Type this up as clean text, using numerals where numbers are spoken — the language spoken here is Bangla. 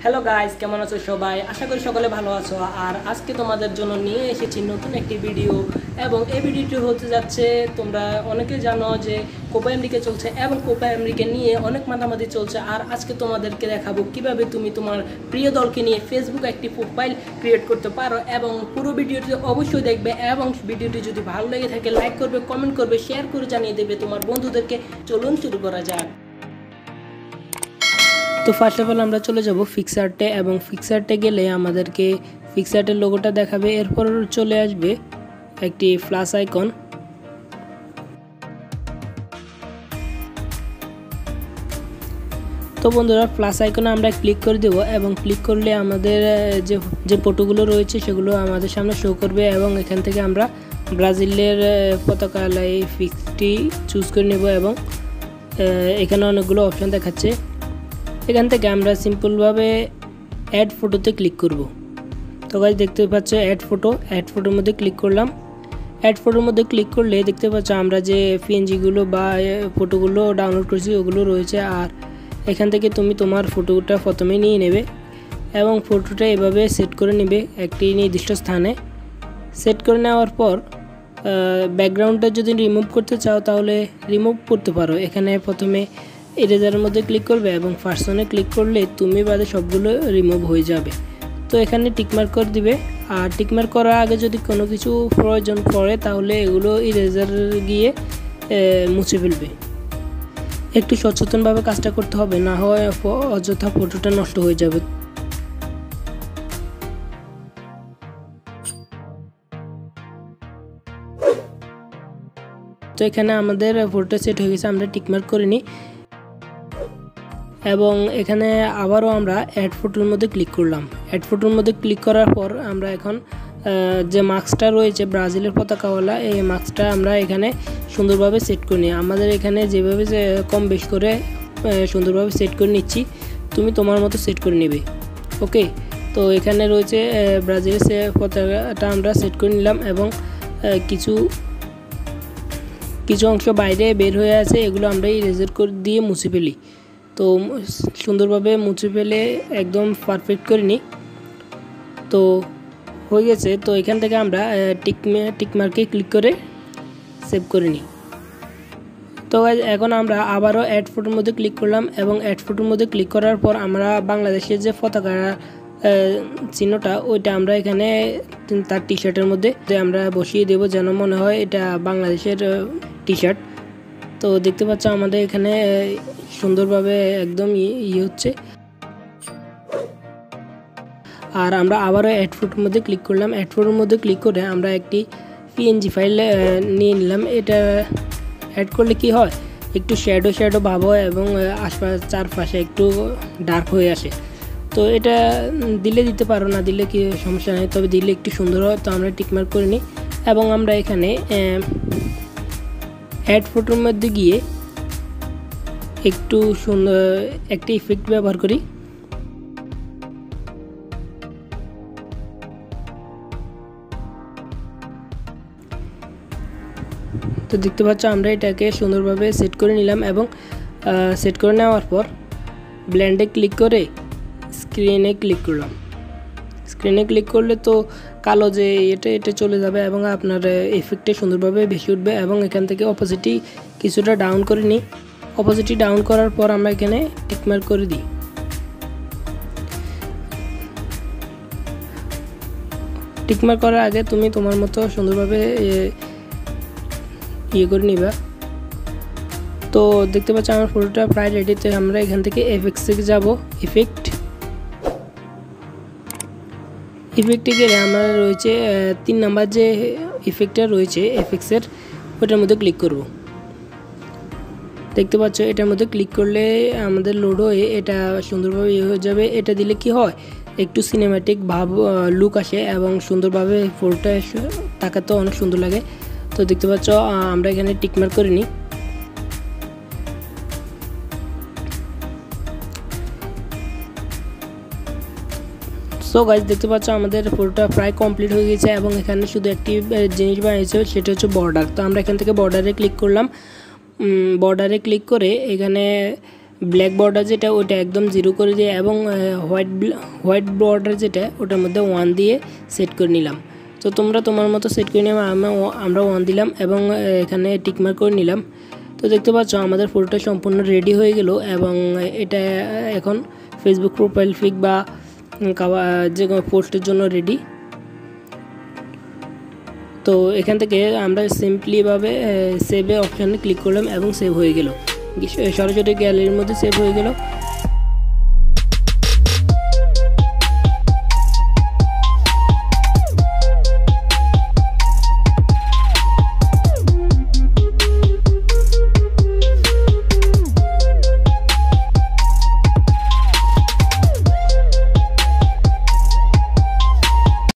হ্যালো গাইস, কেমন আছো সবাই? আশা করি সকলে ভালো আছো। আর আজকে তোমাদের জন্য নিয়ে এসেছি নতুন একটি ভিডিও, এবং এই ভিডিওটি হতে যাচ্ছে, তোমরা অনেকে জানো যে কোপা আমেরিকা চলছে এবং কোপা আমেরিকা নিয়ে অনেক মাতামাতি চলছে। আর আজকে তোমাদেরকে দেখাবো কিভাবে তুমি তোমার প্রিয় দলকে নিয়ে ফেসবুক একটি প্রোফাইল ক্রিয়েট করতে পারো। এবং পুরো ভিডিওটি অবশ্যই দেখবে, এবং ভিডিওটি যদি ভালো লেগে থাকে লাইক করবে, কমেন্ট করবে, শেয়ার করে জানিয়ে দেবে তোমার বন্ধুদেরকে। চলুন শুরু করা যাক। তো ফার্স্ট অফ অল আমরা চলে যাব পিক্সার্টে, এবং পিক্সার্টে গেলে আমাদেরকে পিক্সার্টের লোগোটা দেখাবে। এরপর চলে আসবে একটি প্লাস আইকন। তো বন্ধুরা, প্লাস আইকনে আমরা ক্লিক করে দেব, এবং ক্লিক করলে আমাদের যে ফটোগুলো রয়েছে সেগুলো আমাদের সামনে শো করবে। এবং এখান থেকে আমরা ব্রাজিলের পতাকা এই পিকটি চুজ করে নেব, এবং এখানে অনেকগুলো অপশন দেখাচ্ছে। এখান থেকে আমরা সিম্পলভাবে অ্যাড ফটোতে ক্লিক করব। তো গাইস দেখতে পাচ্ছ অ্যাড ফটোর মধ্যে ক্লিক করলাম। অ্যাড ফটোর মধ্যে ক্লিক করলে দেখতে পাচ্ছ আমরা যে পিএনজিগুলো বা ফটোগুলো ডাউনলোড করেছি ওগুলো রয়েছে। আর এখান থেকে তুমি তোমার ফটোটা প্রথমে নিয়ে নেবে, এবং ফটোটা এভাবে সেট করে নেবে একটি নির্দিষ্ট স্থানে। সেট করে নেওয়ার পর ব্যাকগ্রাউন্ডটা যদি রিমুভ করতে চাও তাহলে রিমুভ করতে পারো। এখানে প্রথমে ইরেজারের মধ্যে ক্লিক করবে, এবং পার্সনে ক্লিক করলে তুমি বাদে সবগুলো রিমুভ হয়ে যাবে। তো এখানে টিকমার্ক করে দিবে। আর টিকমার্ক করার আগে যদি কোনো কিছু প্রয়োজন পড়ে তাহলে এগুলো ইরেজার গিয়ে মুছে ফেলবে। একটু সচেতনভাবে কাজটা করতে হবে, না হয় অযথা ফটোটা নষ্ট হয়ে যাবে। তো এখানে আমাদের ফটোটা সেট হয়ে গেছে, আমরা টিকমার্ক করে নিই। এবং এখানে আবারও আমরা অ্যাড ফটোর মধ্যে ক্লিক করলাম। অ্যাড ফটোর মধ্যে ক্লিক করার পর আমরা এখন যে মাস্কটা রয়েছে ব্রাজিলের পতাকাওয়ালা, এই মাস্কটা আমরা এখানে সুন্দরভাবে সেট করে নিই। আমাদের এখানে যেভাবে কম বেশ করে সুন্দরভাবে সেট করে নিচ্ছি, তুমি তোমার মতো সেট করে নেবে। ওকে, তো এখানে রয়েছে ব্রাজিলের পতাকাটা আমরা সেট করে নিলাম, এবং কিছু অংশ বাইরে বের হয়ে আছে, এগুলো আমরা ইরেজার করে দিয়ে মুছে ফেলি। তো সুন্দরভাবে মুছে ফেলে একদম পারফেক্ট করে নিই। তো হয়ে গেছে। তো এখান থেকে আমরা টিকমার্কে ক্লিক করে সেভ করে নিই। তো এখন আমরা আবারও অ্যাড ফটোর মধ্যে ক্লিক করলাম, এবং অ্যাড ফটোর মধ্যে ক্লিক করার পর আমরা বাংলাদেশের যে পতাকা চিহ্নটা ওইটা আমরা এখানে তার টি শার্টের মধ্যে আমরা বসিয়ে দেব, যেন মনে হয় এটা বাংলাদেশের টি শার্ট। তো দেখতে পাচ্ছ আমাদের এখানে সুন্দরভাবে একদম হচ্ছে। আর আমরা আবারও অ্যাড ফটোর মধ্যে ক্লিক করলাম। অ্যাড ফটোর মধ্যে ক্লিক করে আমরা একটি পিএনজি ফাইল নিয়ে নিলাম। এটা অ্যাড করলে কি হয়, একটু শ্যাডো ভাব হয়, এবং আশপাশ চারপাশে একটু ডার্ক হয়ে আসে। তো এটা দিতে পারো, না দিলে কি সমস্যা নেই, তবে দিলে একটু সুন্দর হয়। তো আমরা টিকমার্ক করে নিই, এবং আমরা এখানে অ্যাড ফটোর মধ্যে গিয়ে একটু সুন্দর একটি ইফেক্ট ব্যবহার করি। তো দেখতে পাচ্ছ আমরা এটাকে সুন্দরভাবে সেট করে নিলাম, এবং সেট করে নেওয়ার পর ব্লেন্ডে ক্লিক করে স্ক্রিনে ক্লিক করলাম। স্ক্রিনে ক্লিক করলে তো কালো যে এটা চলে যাবে, এবং আপনার ইফেক্টে সুন্দরভাবে ভেসে উঠবে। এবং এখান থেকে অপোজিটি কিছুটা ডাউন করে নিই। অপোজিটি ডাউন করার পর আমরা এখানে টিকমার্ক করে দিই। টিকমার্ক করার আগে তুমি তোমার মতো সুন্দরভাবে করে নিবা। তো দেখতে পাচ্ছ আমার ফটোটা প্রায় রেডি। তো আমরা এখান থেকে এফএক্সে যাব। ইফেক্টে গেলে আমরা রয়েছে 3 নাম্বার যে ইফেক্টটা রয়েছে এফএক্সের, ওটার মধ্যে ক্লিক করব। দেখতে পাচ্ছ এটার মধ্যে ক্লিক করলে আমাদের লোড হয়ে এটা সুন্দরভাবে হয়ে যাবে। এটা দিলে কি হয়, একটু সিনেম্যাটিক ভাব লুক আসে, এবং সুন্দরভাবে ফটোটা তাকাতে অনেক সুন্দর লাগে। তো দেখতে পাচ্ছ আমরা এখানে টিকমার্ক করে নিই। সো গাইস দেখতে পাচ্ছ আমাদের ফটোটা প্রায় কমপ্লিট হয়ে গেছে, এবং এখানে শুধু একটি জিনিস বানিয়েছে, সেটা হচ্ছে বর্ডার। তো আমরা এখান থেকে বর্ডারে ক্লিক করলাম। বর্ডারে ক্লিক করে এখানে ব্ল্যাক বর্ডার যেটা ওটা একদম 0 করে দিয়ে এবং হোয়াইট বর্ডার যেটা ওটার মধ্যে 1 দিয়ে সেট করে নিলাম। তো তোমরা তোমার মতো সেট করে নিলাম, আমরা 1 দিলাম এবং এখানে টিকমার্ক করে নিলাম। তো দেখতে পাচ্ছ আমাদের ফটোটা সম্পূর্ণ রেডি হয়ে গেল এবং এটা এখন ফেসবুক প্রোফাইল পিক বা যে কোনো পোস্টের জন্য রেডি। তো এখান থেকে আমরা সিম্পলিভাবে সেভে অপশানে ক্লিক করলাম এবং সেভ হয়ে গেল, সরাসরি গ্যালারির মধ্যে সেভ হয়ে গেল।